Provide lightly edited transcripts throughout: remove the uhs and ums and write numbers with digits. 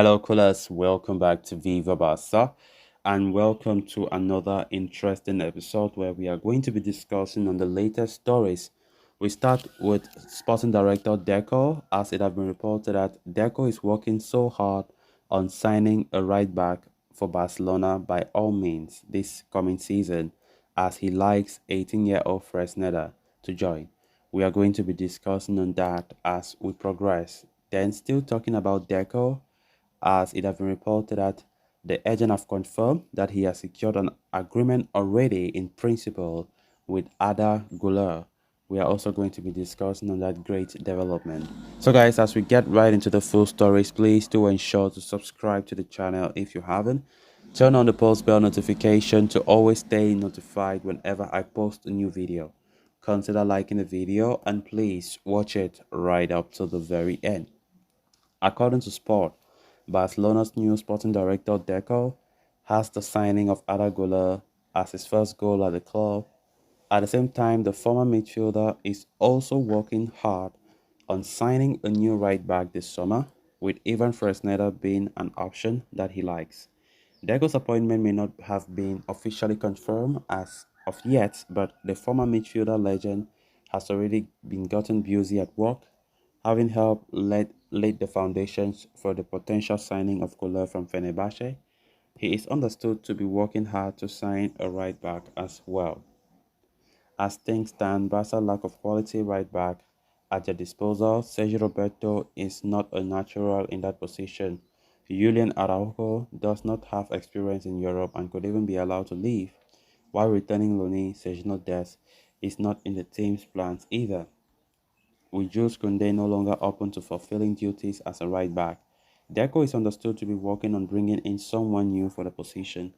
Hello, callers. Welcome back to Viva Barca, and welcome to another interesting episode where we are going to be discussing on the latest stories. We start with sporting director Deco, as it has been reported that Deco is working so hard on signing a right back for Barcelona by all means this coming season, as he likes 18-year-old Fresneda to join. We are going to be discussing on that as we progress. Then, still talking about Deco, as it has been reported that the agent have confirmed that he has secured an agreement already in principle with Arda Guler. We are also going to be discussing on that great development. So guys, as we get right into the full stories, please do ensure to subscribe to the channel if you haven't. Turn on the post bell notification to always stay notified whenever I post a new video. Consider liking the video and please watch it right up to the very end. According to Sport, Barcelona's new sporting director Deco has the signing of Arda Guler as his first goal at the club. At the same time, the former midfielder is also working hard on signing a new right back this summer, with even Fresneda being an option that he likes. Deco's appointment may not have been officially confirmed as of yet, but the former midfielder legend has already been gotten busy at work, having helped laid the foundations for the potential signing of Guler from Fenerbahce. He is understood to be working hard to sign a right back as well. As things stand, Barca's lack of quality right back at their disposal, Sergio Roberto is not a natural in that position. Julian Araujo does not have experience in Europe and could even be allowed to leave, while returning loanee Sergio Des is not in the team's plans either, with Jules Koundé no longer open to fulfilling duties as a right back. Deco is understood to be working on bringing in someone new for the position,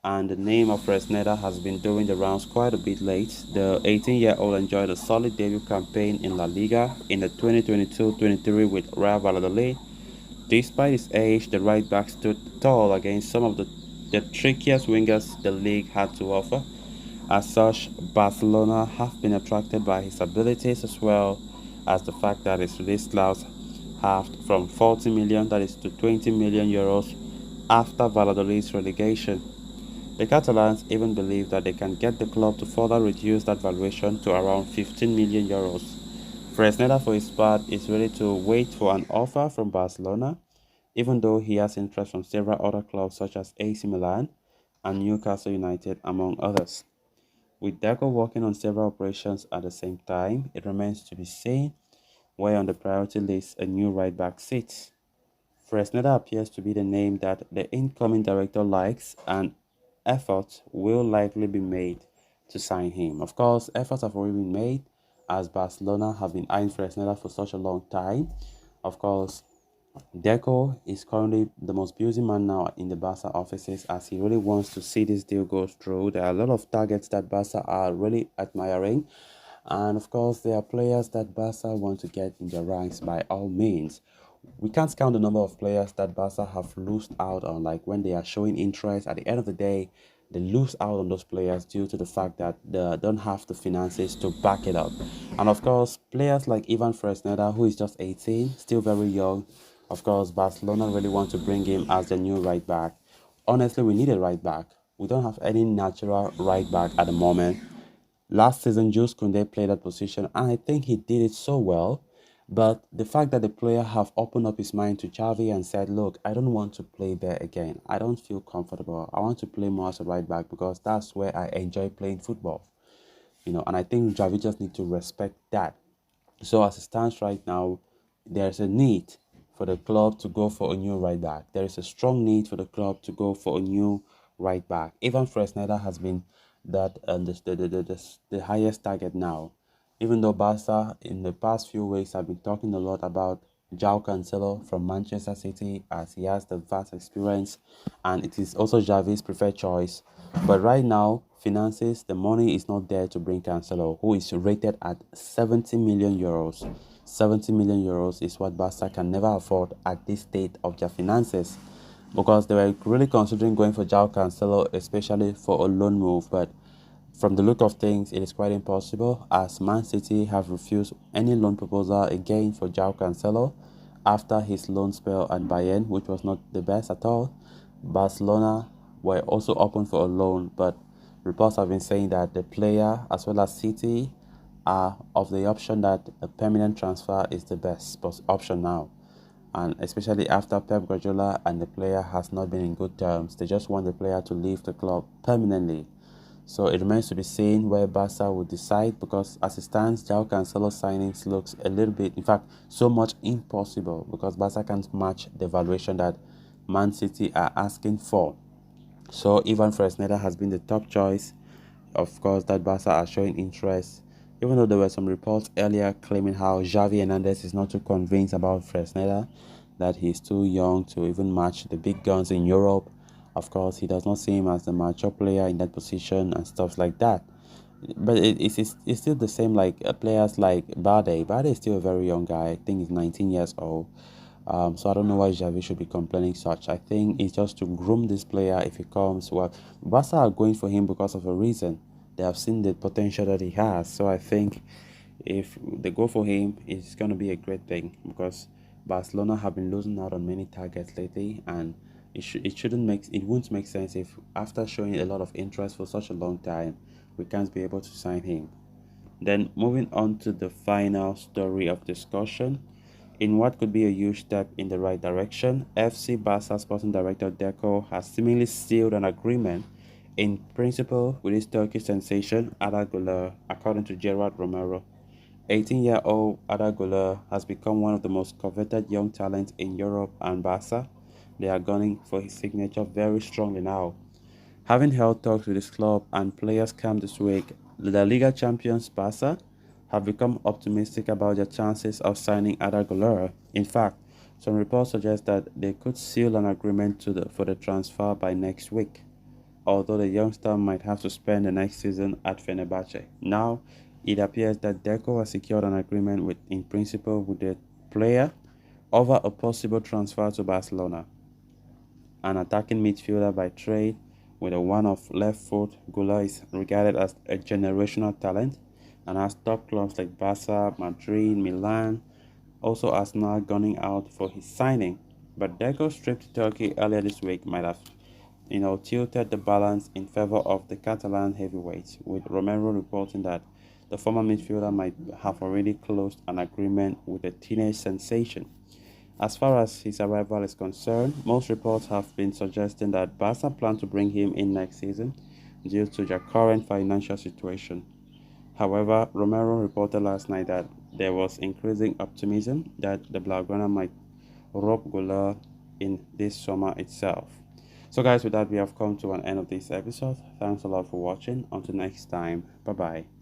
and the name of Fresneda has been doing the rounds quite a bit late. The 18-year-old enjoyed a solid debut campaign in La Liga in the 2022-23 with Real Valladolid. Despite his age, the right back stood tall against some of the trickiest wingers the league had to offer. As such, Barcelona have been attracted by his abilities as well as the fact that his release clause halved from 40 million, that is, to 20 million euros after Valladolid's relegation. The Catalans even believe that they can get the club to further reduce that valuation to around 15 million euros. Fresneda, for his part, is ready to wait for an offer from Barcelona, even though he has interest from several other clubs such as AC Milan and Newcastle United, among others. With Deco working on several operations at the same time, it remains to be seen where on the priority list a new right back sits. Fresneda appears to be the name that the incoming director likes, and efforts will likely be made to sign him. Of course, efforts have already been made as Barcelona have been eyeing Fresneda for such a long time. Of course, Deco is currently the most busy man now in the Barca offices as he really wants to see this deal go through. There are a lot of targets that Barca are really admiring, and of course, there are players that Barca want to get in their ranks by all means. We can't count the number of players that Barca have lost out on, like when they are showing interest. At the end of the day, they lose out on those players due to the fact that they don't have the finances to back it up. And of course, players like Ivan Fresneda, who is just 18, still very young. Of course, Barcelona really want to bring him as the new right back. Honestly, we need a right back. We don't have any natural right back at the moment. Last season, Jules Koundé played that position, and I think he did it so well. But the fact that the player have opened up his mind to Xavi and said, look, I don't want to play there again. I don't feel comfortable. I want to play more as a right back because that's where I enjoy playing football. And I think Xavi just need to respect that. So as it stands right now, there's a need for the club to go for a new right back. There is a strong need for the club to go for a new right back. Even Fresneda has been that the highest target now. Even though Barca in the past few weeks have been talking a lot about João Cancelo from Manchester City as he has the vast experience and it is also Xavi's preferred choice. But right now, finances, the money is not there to bring Cancelo, who is rated at 70 million euros. 70 million euros is what Barca can never afford at this state of their finances, because they were really considering going for João Cancelo, especially for a loan move. But from the look of things, it is quite impossible as Man City have refused any loan proposal again for João Cancelo after his loan spell at Bayern, which was not the best at all. Barcelona were also open for a loan, but reports have been saying that the player as well as City are of the option that a permanent transfer is the best option now. And especially after Pep Guardiola and the player has not been in good terms, they just want the player to leave the club permanently. So it remains to be seen where Barca will decide, because as it stands, João Cancelo signings looks a little bit, in fact, so much impossible, because Barca can't match the valuation that Man City are asking for. So Ivan Fresneda has been the top choice. Of course, that Barca are showing interest, even though there were some reports earlier claiming how Xavi Hernandez is not too convinced about Fresneda, that he's too young to even match the big guns in Europe. Of course, he does not see him as the mature player in that position and stuff like that. But it's still the same, like players like Bade. Bade is still a very young guy. I think he's 19 years old. So I don't know why Xavi should be complaining such. I think it's just to groom this player if he comes. Well, Barca are going for him because of a reason. They have seen the potential that he has. So I think if they go for him, it's going to be a great thing, because Barcelona have been losing out on many targets lately, and it won't make sense if after showing a lot of interest for such a long time, we can't be able to sign him. Then moving on to the final story of discussion. In what could be a huge step in the right direction, FC Barca sporting director Deco has seemingly sealed an agreement in principle with his Turkish sensation Arda Guler, according to Gerard Romero. 18-year-old Arda Guler has become one of the most coveted young talents in Europe, and Barca, they are gunning for his signature very strongly now. Having held talks with his club and players camp this week, the La Liga champions Barca have become optimistic about their chances of signing Arda Guler. In fact, some reports suggest that they could seal an agreement for the transfer by next week, although the youngster might have to spend the next season at Fenerbahce. Now, it appears that Deco has secured an agreement in principle with the player over a possible transfer to Barcelona. An attacking midfielder by trade with a one-off left foot, Guler is regarded as a generational talent and has top clubs like Barca, Madrid, Milan, also Arsenal gunning out for his signing. But Deco's trip to Turkey earlier this week might have tilted the balance in favor of the Catalan heavyweights, with Romero reporting that the former midfielder might have already closed an agreement with the teenage sensation. As far as his arrival is concerned, most reports have been suggesting that Barca plan to bring him in next season due to their current financial situation. However, Romero reported last night that there was increasing optimism that the Blaugrana might rob Guler in this summer itself. So guys, with that, we have come to an end of this episode. Thanks a lot for watching. Until next time, bye bye.